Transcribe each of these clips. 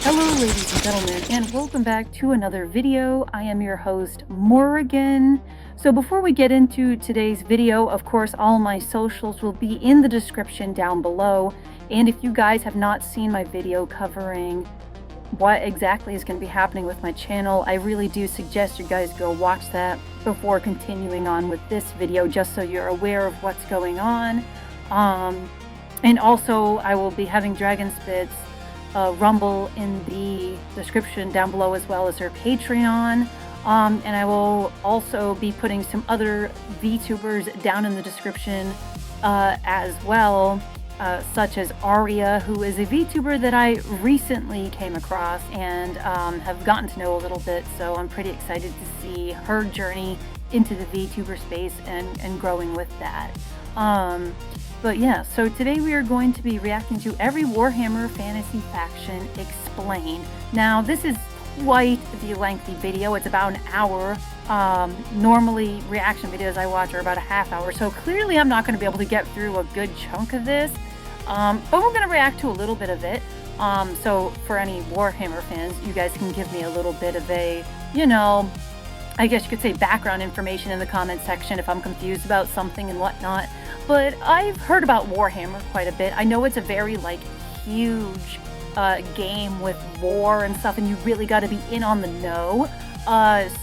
Hello ladies and gentlemen, and welcome back to another video. I am your host, Morrigan. So before we get into today's video, of course, all my socials will be in the description down below. And if you guys have not seen my video covering what exactly is going to be happening with my channel, I really do suggest you guys go watch that before continuing on with this video, just so you're aware of what's going on. And also, I will be having Dragon Spit's Rumble in the description down below, as well as her Patreon. And I will also be putting some other VTubers down in the description as well, such as Aria, who is a VTuber that I recently came across and have gotten to know a little bit. So I'm pretty excited to see her journey into the VTuber space and growing with that. But yeah, so today we are going to be reacting to every Warhammer Fantasy faction explained. Now, this is quite the lengthy video. It's about an hour. Normally, reaction videos I watch are about a half hour, so clearly I'm not going to be able to get through a good chunk of this. But we're going to react to a little bit of it. So for any Warhammer fans, you guys can give me a little bit of a, I guess you could say background information in the comment section if I'm confused about something and whatnot. But I've heard about Warhammer quite a bit. I know it's a very, huge game with war and stuff, and you really got to be in on the know.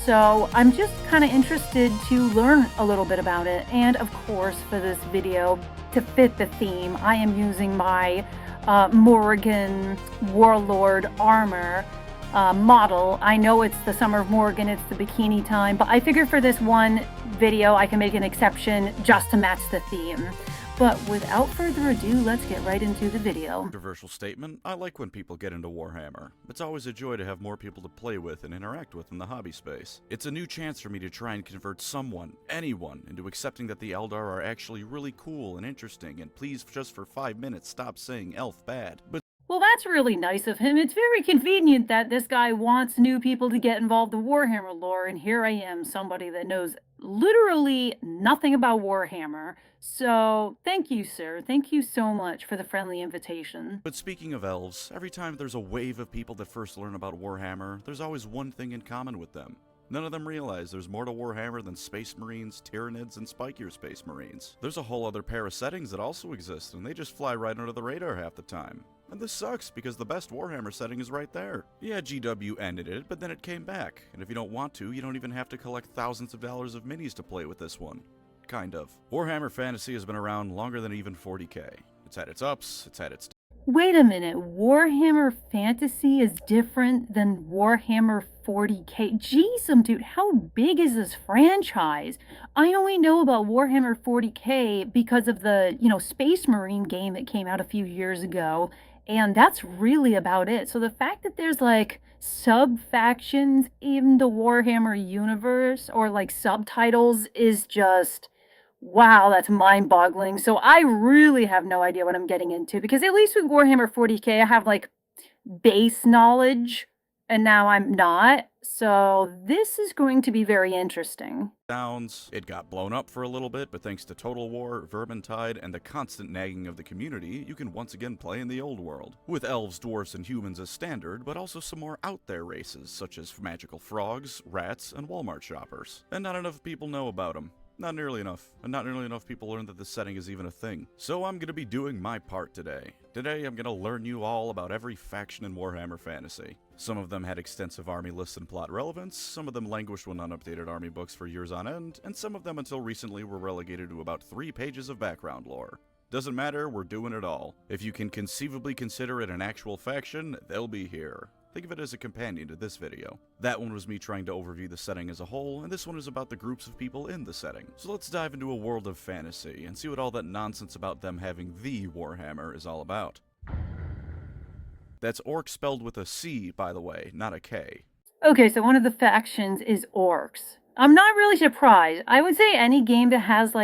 So I'm just kind of interested to learn a little bit about it. And of course, for this video, to fit the theme, I am using my Morrigan Warlord armor model. I know it's the Summer of Morrigan, it's the bikini time, but I figure for this one video I can make an exception just to match the theme. But without further ado, let's get right into the video. Controversial statement, I like when people get into Warhammer. It's always a joy to have more people to play with and interact with in the hobby space. It's a new chance for me to try and convert someone, anyone, into accepting that the Eldar are actually really cool and interesting, and please just for 5 minutes stop saying elf bad. But well, that's really nice of him. It's very convenient that this guy wants new people to get involved in Warhammer lore, and here I am, somebody that knows literally nothing about Warhammer. So, thank you, sir. Thank you so much for the friendly invitation. But speaking of elves, every time there's a wave of people that first learn about Warhammer, there's always one thing in common with them. None of them realize there's more to Warhammer than Space Marines, Tyranids, and spikier Space Marines. There's a whole other pair of settings that also exist, and they just fly right under the radar half the time. And this sucks, because the best Warhammer setting is right there. Yeah, GW ended it, but then it came back, and if you don't want to, you don't even have to collect thousands of dollars of minis to play with this one. Kind of. Warhammer Fantasy has been around longer than even 40k. It's had its ups, it's had its Wait a minute, Warhammer Fantasy is different than Warhammer 40k? Jeez, dude, how big is this franchise? I only know about Warhammer 40k because of the, Space Marine game that came out a few years ago, and that's really about it. So the fact that there's, sub-factions in the Warhammer universe, or, subtitles, is just... wow, that's mind-boggling. So I really have no idea what I'm getting into, because at least with Warhammer 40k, I have, base knowledge, and now I'm not. So this is going to be very interesting. Downs. It got blown up for a little bit, but thanks to Total War, Vermintide, and the constant nagging of the community, you can once again play in the old world. With elves, dwarfs, and humans as standard, but also some more out-there races, such as magical frogs, rats, and Walmart shoppers. And not enough people know about them. Not nearly enough, and not nearly enough people learn that this setting is even a thing. So I'm gonna be doing my part today. Today I'm gonna learn you all about every faction in Warhammer Fantasy. Some of them had extensive army lists and plot relevance, some of them languished when unupdated army books for years on end, and some of them until recently were relegated to about 3 pages of background lore. Doesn't matter, we're doing it all. If you can conceivably consider it an actual faction, they'll be here. Think of it as a companion to this video. That one was me trying to overview the setting as a whole, and this one is about the groups of people in the setting. So let's dive into a world of fantasy, and see what all that nonsense about them having the Warhammer is all about. That's orc spelled with a C, by the way, not a K. Okay, so one of the factions is orcs. I'm not really surprised. I would say any game that has,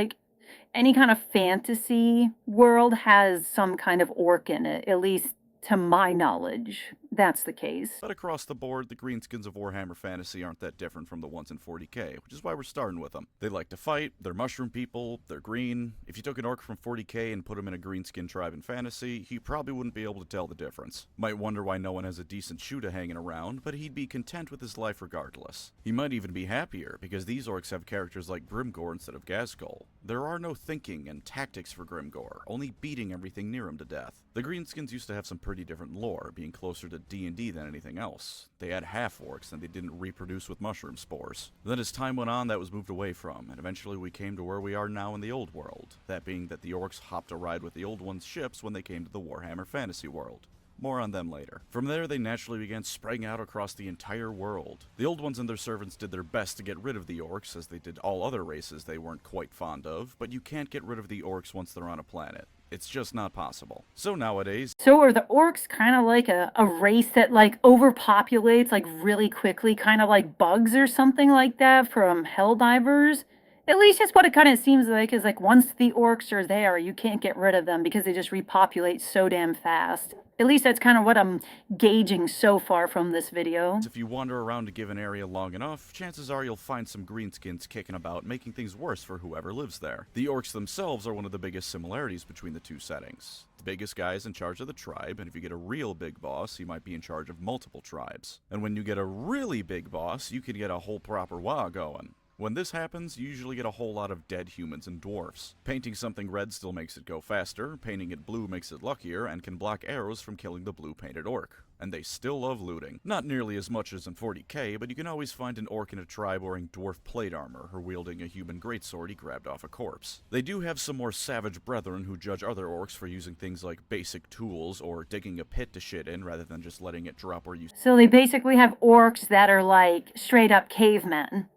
any kind of fantasy world has some kind of orc in it, at least to my knowledge. that's the case. But across the board, the greenskins of Warhammer Fantasy aren't that different from the ones in 40k, which is why we're starting with them. They like to fight, they're mushroom people, they're green. If you took an orc from 40k and put him in a greenskin tribe in Fantasy, he probably wouldn't be able to tell the difference. Might wonder why no one has a decent shooter hanging around, but he'd be content with his life regardless. He might even be happier, because these orcs have characters like Grimgor instead of Ghazghkull. There are no thinking and tactics for Grimgor, only beating everything near him to death. The greenskins used to have some pretty different lore, being closer to D&D than anything else. They had half-orcs and they didn't reproduce with mushroom spores. Then as time went on, that was moved away from, and eventually we came to where we are now in the Old World. That being that the orcs hopped a ride with the Old Ones' ships when they came to the Warhammer Fantasy world. More on them later. From there, they naturally began spreading out across the entire world. The Old Ones and their servants did their best to get rid of the orcs, as they did all other races they weren't quite fond of, but you can't get rid of the orcs once they're on a planet. It's just not possible. So nowadays... So are the orcs kind of like a race that like overpopulates like really quickly, kind of like bugs or something like that from Helldivers? At least that's what it kind of seems like, is like once the orcs are there, you can't get rid of them because they just repopulate so damn fast. At least that's kind of what I'm gauging so far from this video. If you wander around a given area long enough, chances are you'll find some greenskins kicking about, making things worse for whoever lives there. The orcs themselves are one of the biggest similarities between the two settings. The biggest guy is in charge of the tribe, and if you get a real big boss, he might be in charge of multiple tribes. And when you get a really big boss, you can get a whole proper WoW going. When this happens, you usually get a whole lot of dead humans and dwarfs. Painting something red still makes it go faster, painting it blue makes it luckier, and can block arrows from killing the blue-painted orc. And they still love looting. Not nearly as much as in 40k, but you can always find an orc in a tribe wearing dwarf plate armor, or wielding a human greatsword he grabbed off a corpse. They do have some more savage brethren who judge other orcs for using things like basic tools, or digging a pit to shit in rather than just letting it drop where you... So they basically have orcs that are like straight-up cavemen.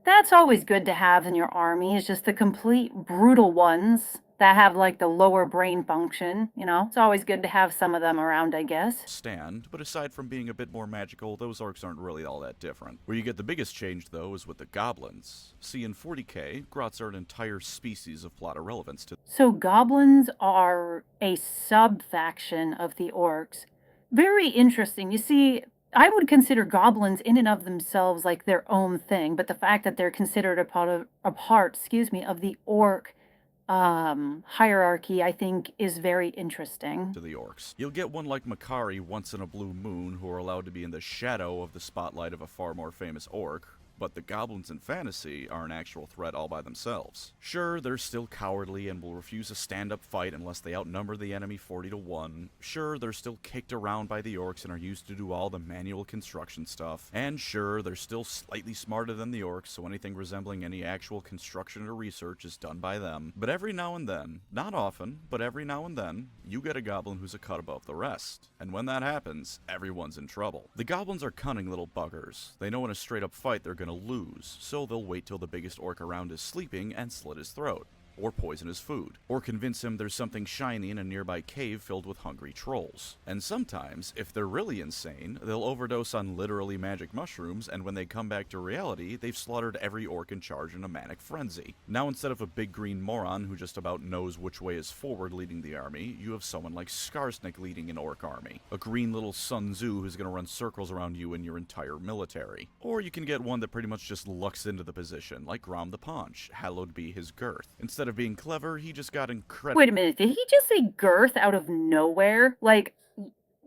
That's always good to have in your army, is just the complete brutal ones that have like the lower brain function, you know? It's always good to have some of them around, I guess. Stand, but aside from being a bit more magical, those orcs aren't really all that different. Where you get the biggest change, though, is with the goblins. See, in 40k, grots are an entire species of plot irrelevance to... So goblins are a sub-faction of the orcs. Very interesting. You see, I would consider goblins in and of themselves like their own thing, but the fact that they're considered a part, of the orc hierarchy, I think, is very interesting. To the orcs. You'll get one like Makari once in a blue moon who are allowed to be in the shadow of the spotlight of a far more famous orc. But the goblins in Fantasy are an actual threat all by themselves. Sure, they're still cowardly and will refuse a stand-up fight unless they outnumber the enemy 40 to 1. Sure, they're still kicked around by the orcs and are used to do all the manual construction stuff. And sure, they're still slightly smarter than the orcs, so anything resembling any actual construction or research is done by them. But every now and then, not often, but every now and then, you get a goblin who's a cut above the rest. And when that happens, everyone's in trouble. The goblins are cunning little buggers. They know in a straight-up fight they're gonna lose, so they'll wait till the biggest orc around is sleeping and slit his throat, or poison his food, or convince him there's something shiny in a nearby cave filled with hungry trolls. And sometimes, if they're really insane, they'll overdose on literally magic mushrooms, and when they come back to reality, they've slaughtered every orc in charge in a manic frenzy. Now instead of a big green moron who just about knows which way is forward leading the army, you have someone like Skarsnik leading an orc army. A green little Sun Tzu who's gonna run circles around you and your entire military. Or you can get one that pretty much just lucks into the position, like Grom the Paunch, hallowed be his girth. Instead of being clever, he just got incredible. Wait a minute, did he just say girth out of nowhere? Like,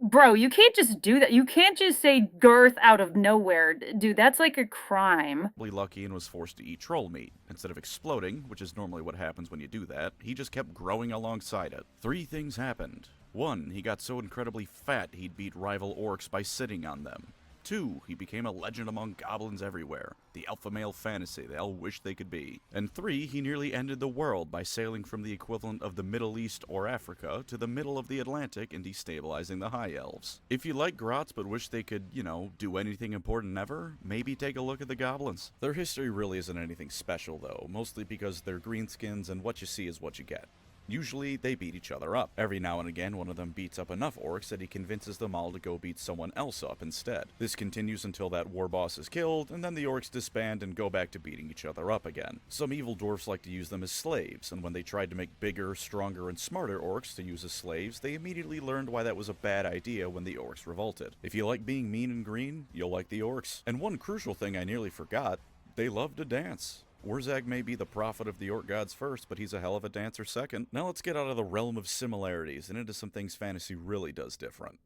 bro, you can't just do that. You can't just say girth out of nowhere. Dude, that's like a crime. Lucky and was forced to eat troll meat. Instead of exploding, which is normally what happens when you do that, he just kept growing alongside it. 3 things happened. 1, he got so incredibly fat he'd beat rival orcs by sitting on them. 2, he became a legend among goblins everywhere, the alpha male fantasy they all wish they could be. And 3, he nearly ended the world by sailing from the equivalent of the Middle East or Africa to the middle of the Atlantic and destabilizing the High Elves. If you like grots but wish they could, do anything important ever, maybe take a look at the goblins. Their history really isn't anything special though, mostly because they're greenskins and what you see is what you get. Usually, they beat each other up. Every now and again, one of them beats up enough orcs that he convinces them all to go beat someone else up instead. This continues until that war boss is killed, and then the orcs disband and go back to beating each other up again. Some evil dwarfs like to use them as slaves, and when they tried to make bigger, stronger, and smarter orcs to use as slaves, they immediately learned why that was a bad idea when the orcs revolted. If you like being mean and green, you'll like the orcs. And one crucial thing I nearly forgot, they love to dance. Wurzag may be the prophet of the orc gods first, but he's a hell of a dancer second. Now let's get out of the realm of similarities and into some things fantasy really does different.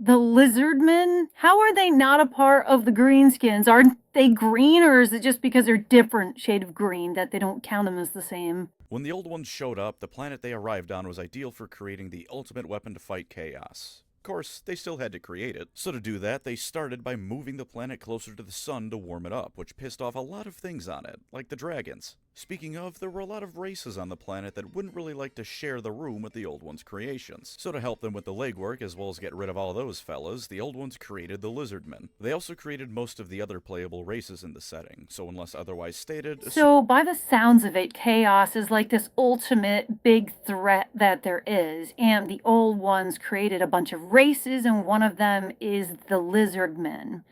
The lizardmen? How are they not a part of the greenskins? Aren't they green, or is it just because they're different shade of green that they don't count them as the same? When the old ones showed up, the planet they arrived on was ideal for creating the ultimate weapon to fight chaos. Of course, they still had to create it, so to do that, they started by moving the planet closer to the sun to warm it up, which pissed off a lot of things on it, like the dragons. Speaking of, there were a lot of races on the planet that wouldn't really like to share the room with the old ones' creations. So to help them with the legwork, as well as get rid of all those fellas, the old ones created the lizardmen. They also created most of the other playable races in the setting, so unless otherwise stated... So, by the sounds of it, chaos is like this ultimate big threat that there is, and the old ones created a bunch of races, and one of them is the lizardmen.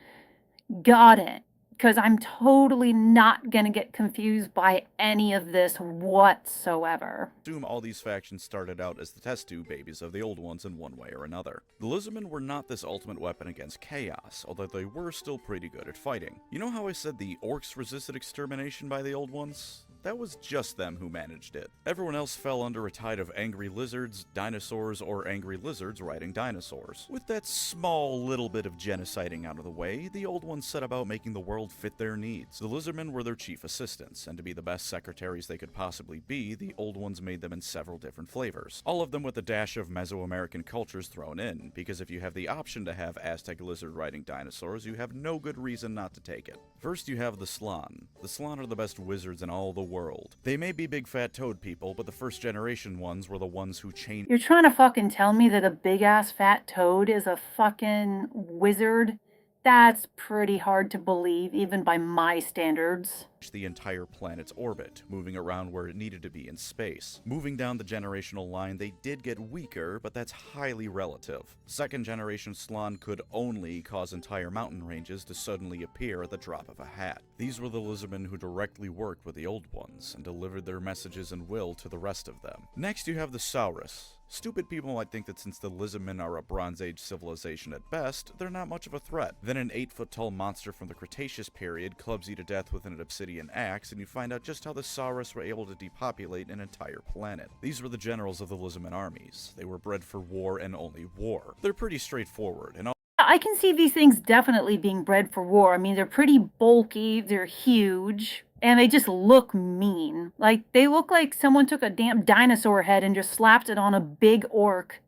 Got it. Because I'm totally not going to get confused by any of this whatsoever. Assume all these factions started out as the test tube babies of the old ones in one way or another. The lizardmen were not this ultimate weapon against chaos, although they were still pretty good at fighting. You know how I said the orcs resisted extermination by the old ones? That was just them who managed it. Everyone else fell under a tide of angry lizards, dinosaurs, or angry lizards riding dinosaurs. With that small little bit of genociding out of the way, the old ones set about making the world fit their needs. The lizardmen were their chief assistants, and to be the best secretaries they could possibly be, the old ones made them in several different flavors. All of them with a dash of Mesoamerican cultures thrown in, because if you have the option to have Aztec lizard riding dinosaurs, you have no good reason not to take it. First you have the Slan. The Slan are the best wizards in all the world. They may be big fat toad people, but the first generation ones were the ones who changed. You're trying to fucking tell me that a big ass fat toad is a fucking wizard? That's pretty hard to believe, even by my standards. The entire planet's orbit, moving around where it needed to be in space. Moving down the generational line, they did get weaker, but that's highly relative. Second generation Slan could only cause entire mountain ranges to suddenly appear at the drop of a hat. These were the lizardmen who directly worked with the old ones and delivered their messages and will to the rest of them. Next you have the Saurus. Stupid people might think that since the lizardmen are a Bronze Age civilization at best, they're not much of a threat. Then an 8-foot-tall monster from the Cretaceous period clubs you to death with an obsidian axe, and you find out just how the Saurus were able to depopulate an entire planet. These were the generals of the lizardmen armies. They were bred for war and only war. They're pretty straightforward, and I can see these things definitely being bred for war. I mean, they're pretty bulky, they're huge, and they just look mean. Like, they look like someone took a damn dinosaur head and just slapped it on a big orc.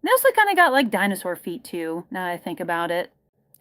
They also kind of got, like, dinosaur feet, too, now that I think about it.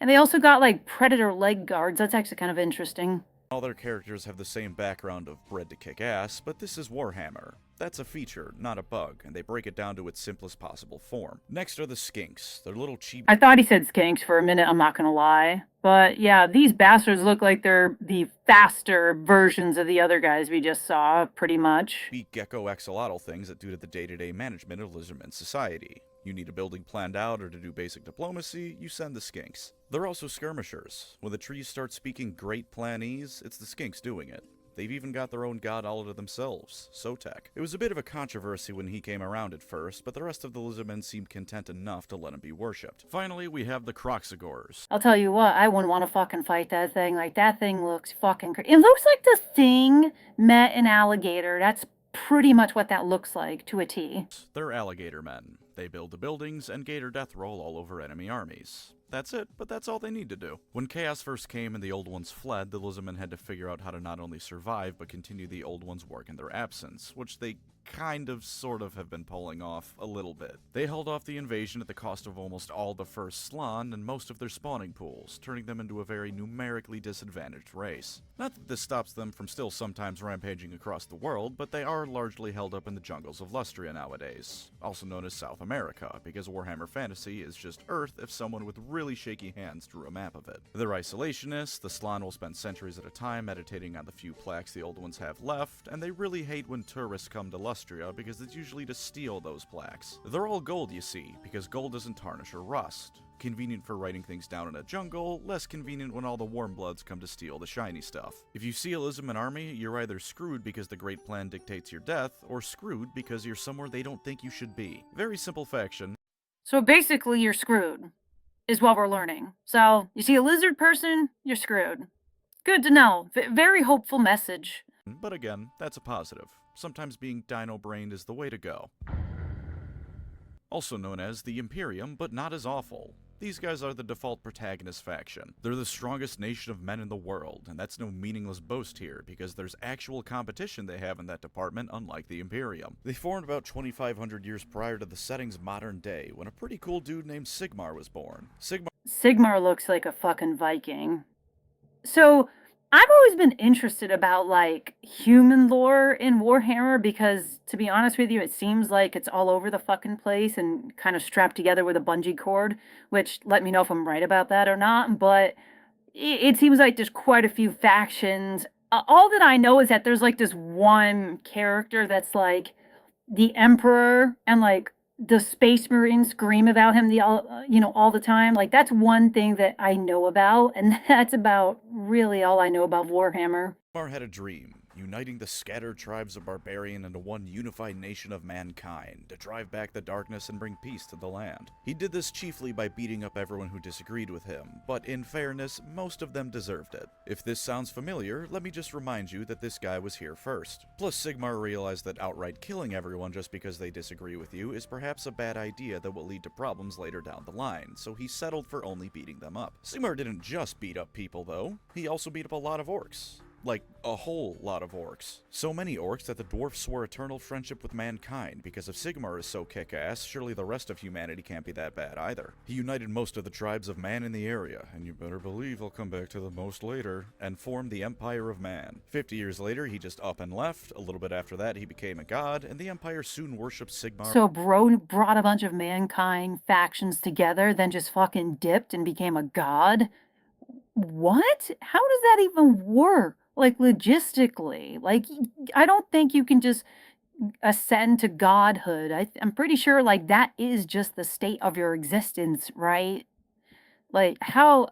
And they also got, like, predator leg guards. That's actually kind of interesting. all their characters have the same background of bred to kick ass, but this is Warhammer. That's a feature, not a bug, and they break it down to its simplest possible form. Next are the skinks. They're little cheap... I thought he said skinks for a minute, I'm not gonna lie. But yeah, these bastards look like they're the faster versions of the other guys we just saw, pretty much. Beat gecko axolotl things that do to the day-to-day management of lizardman society. You need a building planned out or to do basic diplomacy, you send the skinks. They're also skirmishers. When the trees start speaking great planese, it's the skinks doing it. They've even got their own god all to themselves, Sotek. It was a bit of a controversy when he came around at first, but the rest of the lizardmen seemed content enough to let him be worshipped. Finally, we have the Croxagores. I'll tell you what, I wouldn't want to fucking fight that thing. Like, that thing looks fucking crazy. It looks like the Thing met an alligator. That's pretty much what that looks like, to a T. They're alligator men. They build the buildings and gator death roll all over enemy armies. That's it, but that's all they need to do. When Chaos first came and the Old Ones fled, the lizardmen had to figure out how to not only survive, but continue the Old Ones' work in their absence, which they sort of have been pulling off a little bit. They held off the invasion at the cost of almost all the first Slann and most of their spawning pools, turning them into a very numerically disadvantaged race. Not that this stops them from still sometimes rampaging across the world, but they are largely held up in the jungles of Lustria nowadays, also known as South America, because Warhammer Fantasy is just Earth if someone with really shaky hands drew a map of it. They're isolationists, the Slann will spend centuries at a time meditating on the few plaques the old ones have left, and they really hate when tourists come to Lustria because it's usually to steal those plaques. They're all gold, you see, because gold doesn't tarnish or rust. Convenient for writing things down in a jungle, less convenient when all the warm bloods come to steal the shiny stuff. If you seal Ism an army, you're either screwed because the Great Plan dictates your death, or screwed because you're somewhere they don't think you should be. Very simple faction. So basically, you're screwed, is what we're learning. So, you see a lizard person, you're screwed. Good to know. Very hopeful message. But again, that's a positive. Sometimes being dino-brained is the way to go. Also known as the Imperium, but not as awful. These guys are the default protagonist faction. They're the strongest nation of men in the world, and that's no meaningless boast here, because there's actual competition they have in that department, unlike the Imperium. They formed about 2,500 years prior to the setting's modern day, when a pretty cool dude named Sigmar was born. Sigmar looks like a fucking Viking. So, I've always been interested about, like, human lore in Warhammer because, to be honest with you, it seems like it's all over the fucking place and kind of strapped together with a bungee cord, which, let me know if I'm right about that or not, but it seems like there's quite a few factions. All that I know is that there's, like, this one character that's, like, the Emperor, and, like, the Space Marines scream about him all the time. Like, that's one thing that I know about, and that's about really all I know about Warhammer. Sigmar had a dream, uniting the scattered tribes of barbarian into one unified nation of mankind, to drive back the darkness and bring peace to the land. He did this chiefly by beating up everyone who disagreed with him, but in fairness, most of them deserved it. If this sounds familiar, let me just remind you that this guy was here first. Plus, Sigmar realized that outright killing everyone just because they disagree with you is perhaps a bad idea that will lead to problems later down the line, so he settled for only beating them up. Sigmar didn't just beat up people, though. He also beat up a lot of orcs. Like, a whole lot of orcs. So many orcs that the dwarfs swore eternal friendship with mankind, because if Sigmar is so kick-ass, surely the rest of humanity can't be that bad either. He united most of the tribes of man in the area, and you better believe I'll come back to the most later, and formed the Empire of Man. 50 years later, he just up and left. A little bit after that, he became a god, and the Empire soon worshipped Sigmar. So bro brought a bunch of mankind factions together, then just fucking dipped and became a god? What? How does that even work? Like, logistically? Like, I don't think you can just ascend to godhood. I'm pretty sure, like, that is just the state of your existence, right? Like, how...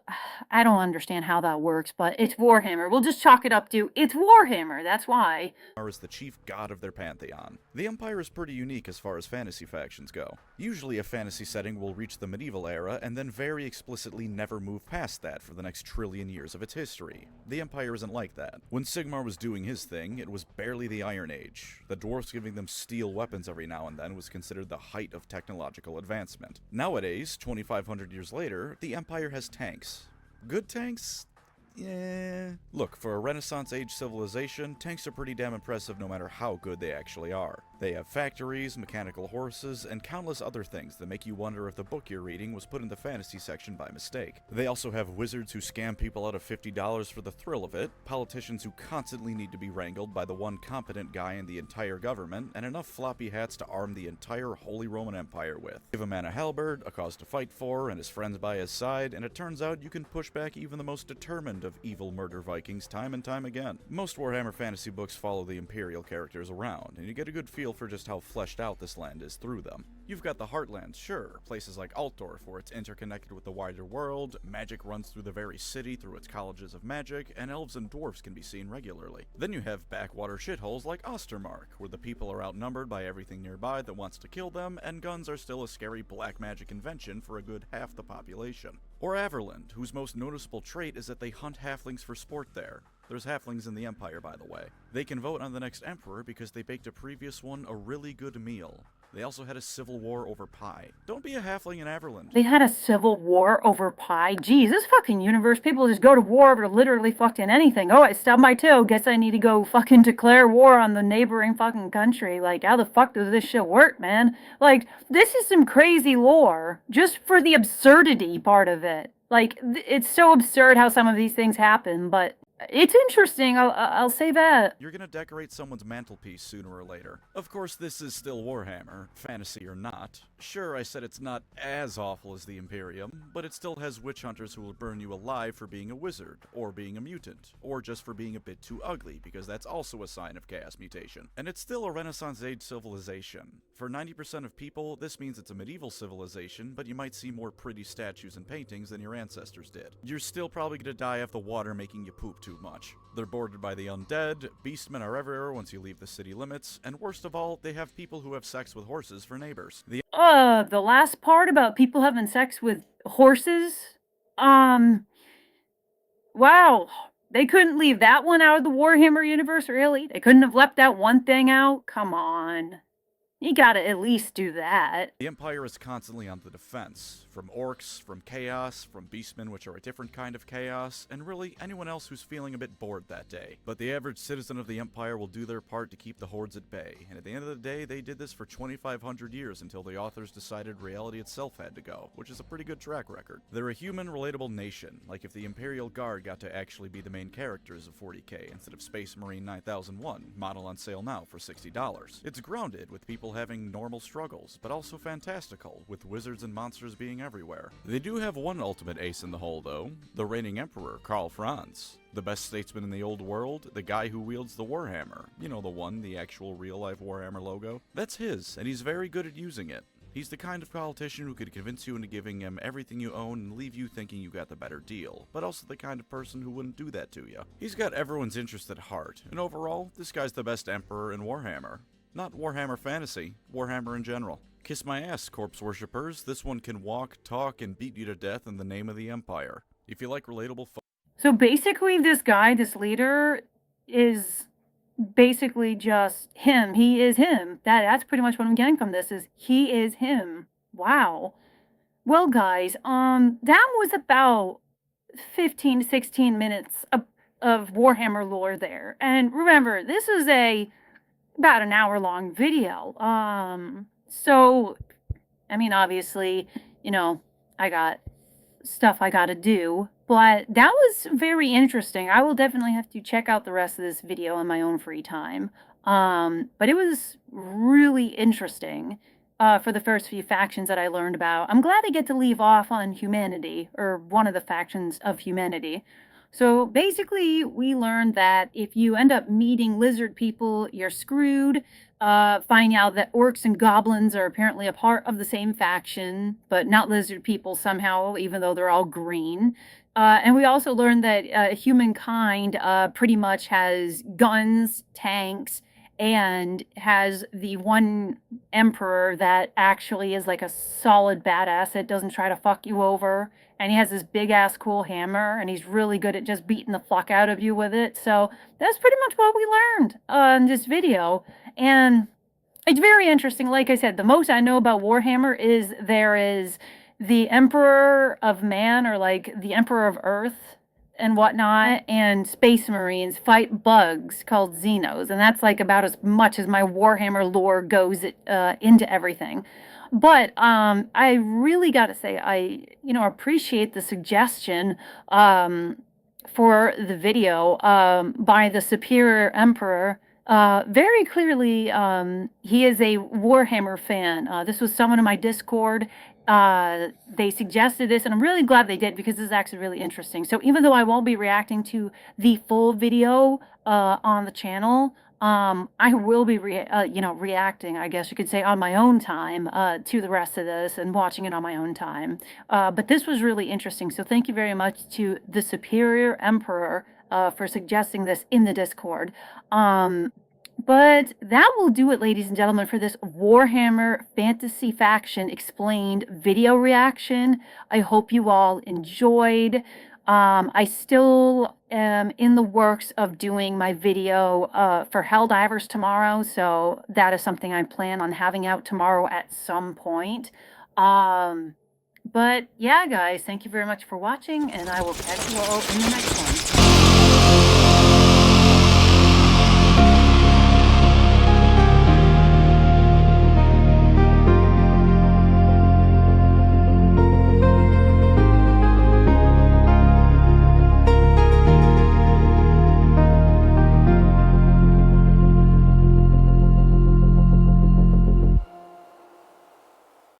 I don't understand how that works, but it's Warhammer. We'll just chalk it up to, it's Warhammer, that's why. Is the chief god of their pantheon. The Empire is pretty unique as far as fantasy factions go. Usually a fantasy setting will reach the medieval era and then very explicitly never move past that for the next trillion years of its history. The Empire isn't like that. When Sigmar was doing his thing, it was barely the Iron Age. The dwarfs giving them steel weapons every now and then was considered the height of technological advancement. Nowadays, 2,500 years later, the Empire has tanks. Good tanks? Yeah. Look, for a Renaissance age civilization, tanks are pretty damn impressive no matter how good they actually are. They have factories, mechanical horses, and countless other things that make you wonder if the book you're reading was put in the fantasy section by mistake. They also have wizards who scam people out of $50 for the thrill of it, politicians who constantly need to be wrangled by the one competent guy in the entire government, and enough floppy hats to arm the entire Holy Roman Empire with. Give a man a halberd, a cause to fight for, and his friends by his side, and it turns out you can push back even the most determined of evil murder Vikings time and time again. Most Warhammer Fantasy books follow the Imperial characters around, and you get a good feel for just how fleshed out this land is through them. You've got the Heartlands, sure, places like Altdorf where it's interconnected with the wider world, magic runs through the very city through its colleges of magic, and elves and dwarfs can be seen regularly. Then you have backwater shitholes like Ostermark, where the people are outnumbered by everything nearby that wants to kill them, and guns are still a scary black magic invention for a good half the population. Or Averland, whose most noticeable trait is that they hunt halflings for sport there. There's halflings in the Empire, by the way. They can vote on the next emperor because they baked a previous one a really good meal. They also had a civil war over pie. Don't be a halfling in Everland. They had a civil war over pie. Geez, this fucking universe, people just go to war over literally fucking anything. Oh, I stubbed my toe. Guess I need to go fucking declare war on the neighboring fucking country. Like, how the fuck does this shit work, man? Like, this is some crazy lore just for the absurdity part of it. Like, it's so absurd how some of these things happen, but it's interesting, I'll say that. You're gonna decorate someone's mantelpiece sooner or later. Of course, this is still Warhammer, fantasy or not. Sure, I said it's not as awful as the Imperium, but it still has witch hunters who will burn you alive for being a wizard, or being a mutant, or just for being a bit too ugly, because that's also a sign of chaos mutation. And it's still a Renaissance age civilization. For 90% of people, this means it's a medieval civilization, but you might see more pretty statues and paintings than your ancestors did. You're still probably gonna die of the water making you poop too much. They're bordered by the undead, beastmen are everywhere once you leave the city limits, and worst of all, they have people who have sex with horses for neighbors. The last part about people having sex with horses? Wow. They couldn't leave that one out of the Warhammer universe, really? They couldn't have left that one thing out? Come on. You gotta at least do that. The Empire is constantly on the defense. From orcs, from chaos, from beastmen, which are a different kind of chaos, and really anyone else who's feeling a bit bored that day. But the average citizen of the Empire will do their part to keep the hordes at bay, and at the end of the day, they did this for 2,500 years until the authors decided reality itself had to go, which is a pretty good track record. They're a human, relatable nation, like if the Imperial Guard got to actually be the main characters of 40k instead of Space Marine 9001, model on sale now for $60. It's grounded, with people having normal struggles, but also fantastical, with wizards and monsters being everywhere. They do have one ultimate ace in the hole, though, the reigning emperor, Karl Franz. The best statesman in the old world, the guy who wields the Warhammer. You know the one, the actual real-life Warhammer logo. That's his, and he's very good at using it. He's the kind of politician who could convince you into giving him everything you own and leave you thinking you got the better deal, but also the kind of person who wouldn't do that to you. He's got everyone's interest at heart, and overall, this guy's the best emperor in Warhammer. Not Warhammer Fantasy, Warhammer in general. Kiss my ass, corpse worshippers. This one can walk, talk, and beat you to death in the name of the Empire. If you like relatable So basically, this guy, this leader, is basically just him. He is him. That's pretty much what I'm getting from this, is he is him. Wow. Well, guys, that was about 15 to 16 minutes of Warhammer lore there. And remember, this is about an hour-long video. So, I mean, obviously, you know, I got stuff I gotta do, but that was very interesting. I will definitely have to check out the rest of this video on my own free time. But it was really interesting for the first few factions that I learned about. I'm glad I get to leave off on humanity, or one of the factions of humanity. So basically, we learned that if you end up meeting lizard people, you're screwed. Finding out that orcs and goblins are apparently a part of the same faction, but not lizard people somehow, even though they're all green. And we also learned that humankind pretty much has guns, tanks, and has the one emperor that actually is like a solid badass that doesn't try to fuck you over. And he has this big ass cool hammer, and he's really good at just beating the fuck out of you with it. So that's pretty much what we learned in this video. And it's very interesting. Like I said, the most I know about Warhammer is there is the Emperor of Man, or like the Emperor of Earth and whatnot, and Space Marines fight bugs called Xenos. And that's like about as much as my Warhammer lore goes into everything. But I really got to say, I appreciate the suggestion for the video by the Superior Emperor. Very clearly, he is a Warhammer fan. This was someone in my Discord. They suggested this, and I'm really glad they did, because this is actually really interesting. So even though I won't be reacting to the full video on the channel, I will be reacting, I guess you could say, on my own time to the rest of this, and watching it on my own time. But this was really interesting, so thank you very much to the Superior Emperor for suggesting this in the Discord. But that will do it, ladies and gentlemen, for this Warhammer Fantasy Faction Explained video reaction. I hope you all enjoyed. I still am in the works of doing my video for Helldivers tomorrow, so that is something I plan on having out tomorrow at some point. But yeah, guys, thank you very much for watching, and I will catch you all in the next one.